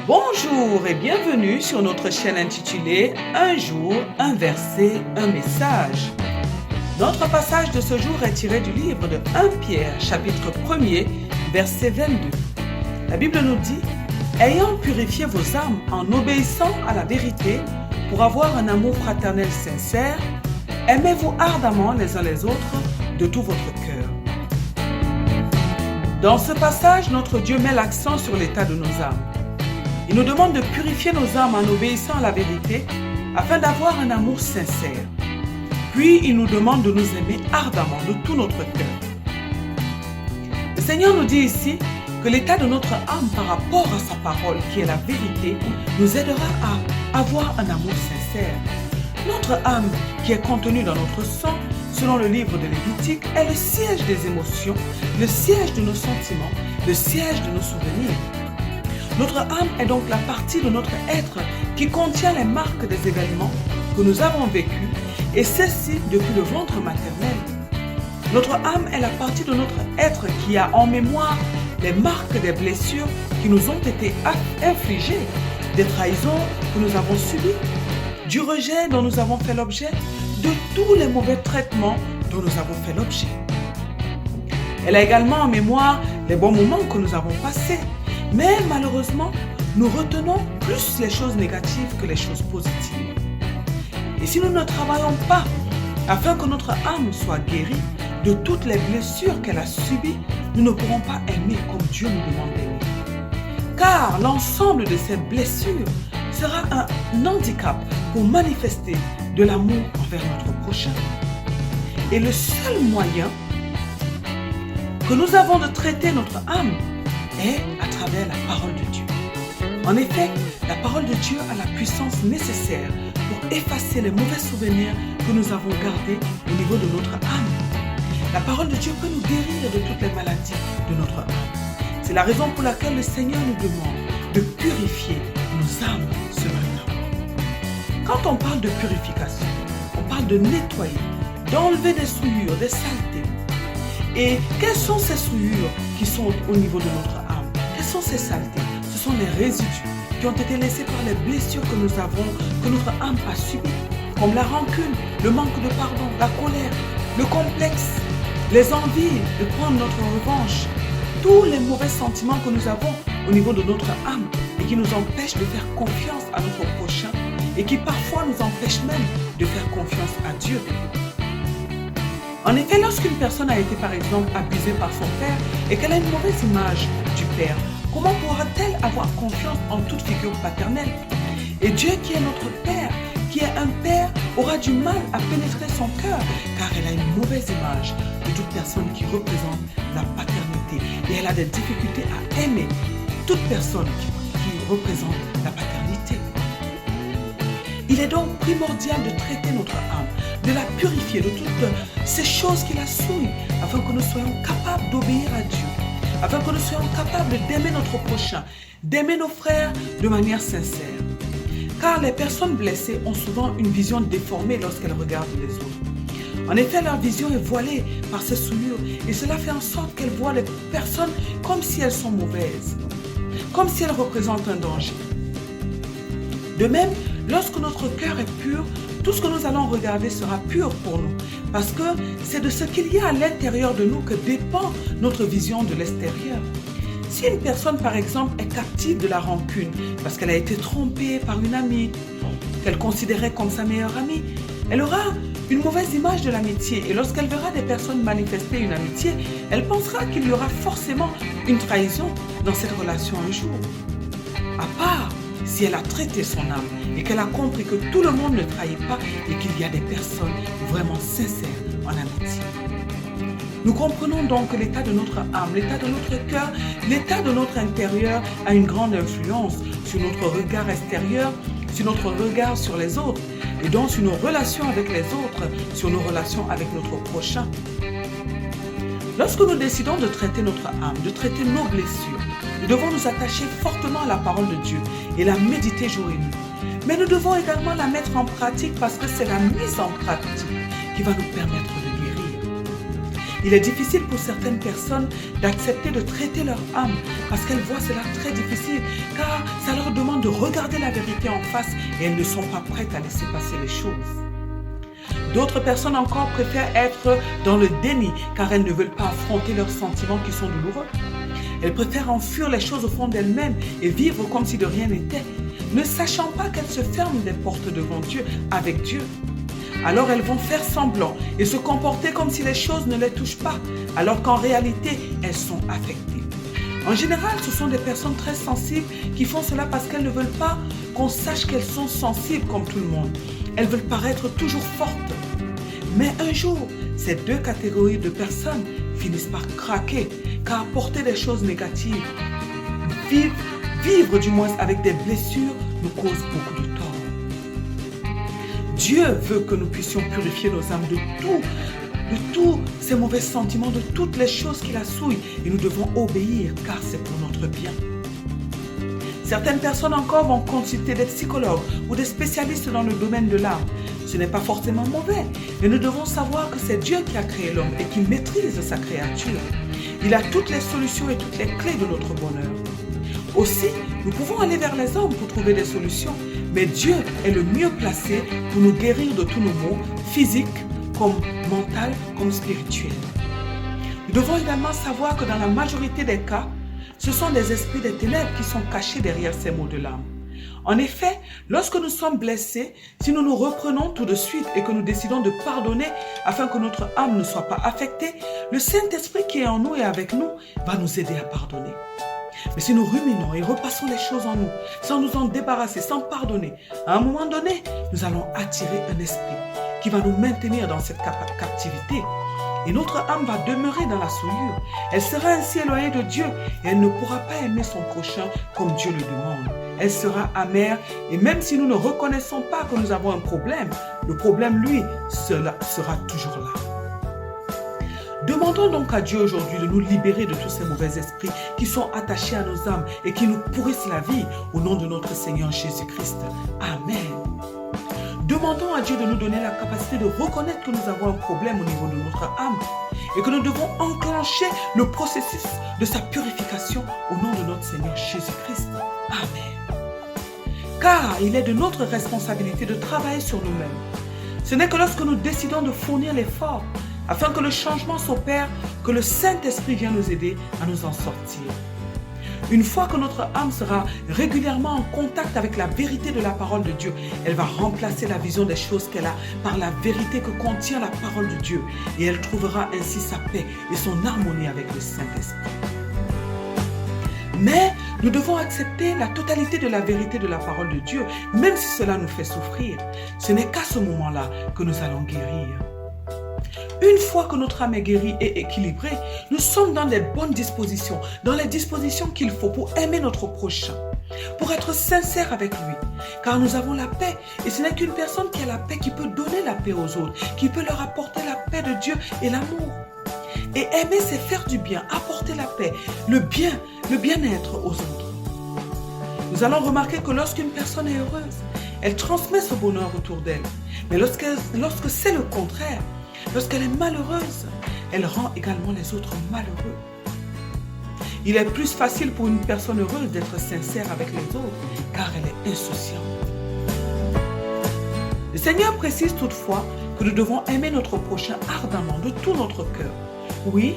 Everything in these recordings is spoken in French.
Bonjour et bienvenue sur notre chaîne intitulée Un jour, un verset, un message. Notre passage de ce jour est tiré du livre de 1 Pierre, chapitre 1er, verset 22. La Bible nous dit « Ayant purifié vos âmes en obéissant à la vérité pour avoir un amour fraternel sincère, aimez-vous ardemment les uns les autres de tout votre cœur. » Dans ce passage, notre Dieu met l'accent sur l'état de nos âmes. Il nous demande de purifier nos âmes en obéissant à la vérité afin d'avoir un amour sincère. Puis, il nous demande de nous aimer ardemment de tout notre cœur. Le Seigneur nous dit ici que l'état de notre âme par rapport à sa parole, qui est la vérité, nous aidera à avoir un amour sincère. Notre âme, qui est contenue dans notre sang, selon le livre de Lévitique, est le siège des émotions, le siège de nos sentiments, le siège de nos souvenirs. Notre âme est donc la partie de notre être qui contient les marques des événements que nous avons vécus, et ceci depuis le ventre maternel. Notre âme est la partie de notre être qui a en mémoire les marques des blessures qui nous ont été infligées, des trahisons que nous avons subies, du rejet dont nous avons fait l'objet, de tous les mauvais traitements dont nous avons fait l'objet. Elle a également en mémoire les bons moments que nous avons passés, mais malheureusement, nous retenons plus les choses négatives que les choses positives. Et si nous ne travaillons pas afin que notre âme soit guérie de toutes les blessures qu'elle a subies, nous ne pourrons pas aimer comme Dieu nous demande d'aimer. Car l'ensemble de ces blessures sera un handicap pour manifester de l'amour envers notre prochain. Et le seul moyen que nous avons de traiter notre âme est à travers la parole de Dieu. En effet, la parole de Dieu a la puissance nécessaire pour effacer les mauvais souvenirs que nous avons gardés au niveau de notre âme. La parole de Dieu peut nous guérir de toutes les maladies de notre âme. C'est la raison pour laquelle le Seigneur nous demande de purifier nos âmes ce matin. Quand on parle de purification, on parle de nettoyer, d'enlever des souillures, des saletés. Et quelles sont ces souillures qui sont au niveau de notre âme? Quelles sont ces saletés? Ce sont les résidus qui ont été laissés par les blessures que nous avons, que notre âme a subies, comme la rancune, le manque de pardon, la colère, le complexe, les envies de prendre notre revanche, tous les mauvais sentiments que nous avons au niveau de notre âme et qui nous empêchent de faire confiance à notre prochain et qui parfois nous empêchent même de faire confiance à Dieu. En effet, lorsqu'une personne a été par exemple abusée par son père et qu'elle a une mauvaise image du père, comment pourra-t-elle avoir confiance en toute figure paternelle? Et Dieu qui est notre Père, qui est un Père, aura du mal à pénétrer son cœur car elle a une mauvaise image de toute personne qui représente la paternité et elle a des difficultés à aimer toute personne qui représente la paternité. Il est donc primordial de traiter notre âme, de la purifier de toutes ces choses qui la souillent, afin que nous soyons capables d'obéir à Dieu, afin que nous soyons capables d'aimer notre prochain, d'aimer nos frères de manière sincère. Car les personnes blessées ont souvent une vision déformée lorsqu'elles regardent les autres. En effet, leur vision est voilée par ces souillures et cela fait en sorte qu'elles voient les personnes comme si elles sont mauvaises, comme si elles représentent un danger. De même, lorsque notre cœur est pur, tout ce que nous allons regarder sera pur pour nous, parce que c'est de ce qu'il y a à l'intérieur de nous que dépend notre vision de l'extérieur. Si une personne, par exemple, est captive de la rancune, parce qu'elle a été trompée par une amie, qu'elle considérait comme sa meilleure amie, elle aura une mauvaise image de l'amitié, et lorsqu'elle verra des personnes manifester une amitié, elle pensera qu'il y aura forcément une trahison dans cette relation un jour. À part si elle a traité son âme et qu'elle a compris que tout le monde ne trahit pas et qu'il y a des personnes vraiment sincères en amitié. Nous comprenons donc que l'état de notre âme, l'état de notre cœur, l'état de notre intérieur a une grande influence sur notre regard extérieur, sur notre regard sur les autres et donc sur nos relations avec les autres, sur nos relations avec notre prochain. Lorsque nous décidons de traiter notre âme, de traiter nos blessures, nous devons nous attacher fortement à la parole de Dieu et la méditer jour et nuit. Mais nous devons également la mettre en pratique parce que c'est la mise en pratique qui va nous permettre de guérir. Il est difficile pour certaines personnes d'accepter de traiter leur âme parce qu'elles voient cela très difficile car ça leur demande de regarder la vérité en face et elles ne sont pas prêtes à laisser passer les choses. D'autres personnes encore préfèrent être dans le déni car elles ne veulent pas affronter leurs sentiments qui sont douloureux. Elles préfèrent enfuir les choses au fond d'elles-mêmes et vivre comme si de rien n'était, ne sachant pas qu'elles se ferment des portes devant Dieu, avec Dieu. Alors elles vont faire semblant et se comporter comme si les choses ne les touchent pas, alors qu'en réalité, elles sont affectées. En général, ce sont des personnes très sensibles qui font cela parce qu'elles ne veulent pas qu'on sache qu'elles sont sensibles comme tout le monde. Elles veulent paraître toujours fortes. Mais un jour, ces deux catégories de personnes finissent par craquer, car porter des choses négatives, vivre du moins avec des blessures, nous cause beaucoup de tort. Dieu veut que nous puissions purifier nos âmes de tous ces mauvais sentiments, de toutes les choses qui la souillent, et nous devons obéir, car c'est pour notre bien. Certaines personnes encore vont consulter des psychologues ou des spécialistes dans le domaine de l'âme. Ce n'est pas forcément mauvais, mais nous devons savoir que c'est Dieu qui a créé l'homme et qui maîtrise sa créature. Il a toutes les solutions et toutes les clés de notre bonheur. Aussi, nous pouvons aller vers les hommes pour trouver des solutions, mais Dieu est le mieux placé pour nous guérir de tous nos maux, physiques comme mentaux, comme spirituels. Nous devons également savoir que dans la majorité des cas, ce sont des esprits des ténèbres qui sont cachés derrière ces maux de l'âme. En effet, lorsque nous sommes blessés, si nous nous reprenons tout de suite et que nous décidons de pardonner afin que notre âme ne soit pas affectée, le Saint-Esprit qui est en nous et avec nous va nous aider à pardonner. Mais si nous ruminons et repassons les choses en nous, sans nous en débarrasser, sans pardonner, à un moment donné, nous allons attirer un esprit qui va nous maintenir dans cette captivité. Et notre âme va demeurer dans la souillure. Elle sera ainsi éloignée de Dieu et elle ne pourra pas aimer son prochain comme Dieu le demande. Elle sera amère et même si nous ne reconnaissons pas que nous avons un problème, le problème, lui, sera toujours là. Demandons donc à Dieu aujourd'hui de nous libérer de tous ces mauvais esprits qui sont attachés à nos âmes et qui nous pourrissent la vie au nom de notre Seigneur Jésus-Christ. Amen. Demandons à Dieu de nous donner la capacité de reconnaître que nous avons un problème au niveau de notre âme et que nous devons enclencher le processus de sa purification au nom de notre Seigneur Jésus-Christ. Amen. Car il est de notre responsabilité de travailler sur nous-mêmes. Ce n'est que lorsque nous décidons de fournir l'effort afin que le changement s'opère que le Saint-Esprit vient nous aider à nous en sortir. Une fois que notre âme sera régulièrement en contact avec la vérité de la parole de Dieu, elle va remplacer la vision des choses qu'elle a par la vérité que contient la parole de Dieu et elle trouvera ainsi sa paix et son harmonie avec le Saint-Esprit. Mais nous devons accepter la totalité de la vérité de la parole de Dieu, même si cela nous fait souffrir. Ce n'est qu'à ce moment-là que nous allons guérir. Une fois que notre âme est guérie et équilibrée, nous sommes dans les bonnes dispositions, dans les dispositions qu'il faut pour aimer notre prochain, pour être sincère avec lui, car nous avons la paix et ce n'est qu'une personne qui a la paix qui peut donner la paix aux autres, qui peut leur apporter la paix de Dieu et l'amour. Et aimer, c'est faire du bien, apporter la paix, le bien-être aux autres. Nous allons remarquer que lorsqu'une personne est heureuse, elle transmet ce bonheur autour d'elle. Mais lorsque c'est le contraire, lorsqu'elle est malheureuse, elle rend également les autres malheureux. Il est plus facile pour une personne heureuse d'être sincère avec les autres, car elle est insouciante. Le Seigneur précise toutefois que nous devons aimer notre prochain ardemment, de tout notre cœur. Oui,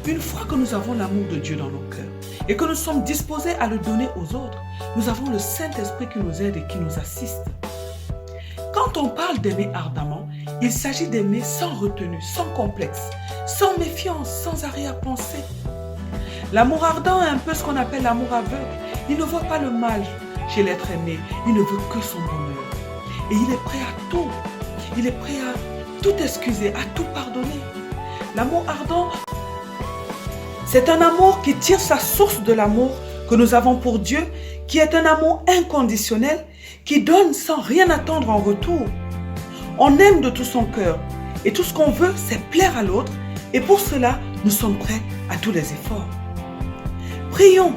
une fois que nous avons l'amour de Dieu dans nos cœurs et que nous sommes disposés à le donner aux autres, nous avons le Saint-Esprit qui nous aide et qui nous assiste. Quand on parle d'aimer ardemment, il s'agit d'aimer sans retenue, sans complexe, sans méfiance, sans arrière-pensée. L'amour ardent est un peu ce qu'on appelle l'amour aveugle. Il ne voit pas le mal chez l'être aimé, il ne veut que son bonheur. Et il est prêt à tout. Il est prêt à tout excuser, à tout pardonner. L'amour ardent, c'est un amour qui tire sa source de l'amour que nous avons pour Dieu, qui est un amour inconditionnel, qui donne sans rien attendre en retour. On aime de tout son cœur et tout ce qu'on veut, c'est plaire à l'autre et pour cela, nous sommes prêts à tous les efforts. Prions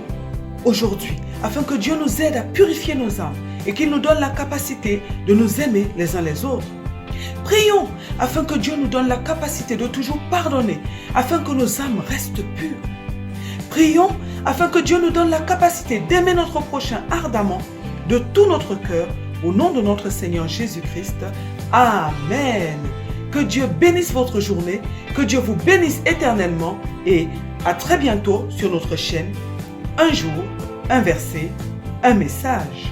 aujourd'hui afin que Dieu nous aide à purifier nos âmes et qu'il nous donne la capacité de nous aimer les uns les autres. Prions afin que Dieu nous donne la capacité de toujours pardonner, afin que nos âmes restent pures. Prions afin que Dieu nous donne la capacité d'aimer notre prochain ardemment, de tout notre cœur, au nom de notre Seigneur Jésus-Christ. Amen. Que Dieu bénisse votre journée, que Dieu vous bénisse éternellement et à très bientôt sur notre chaîne. Un jour, un verset, un message.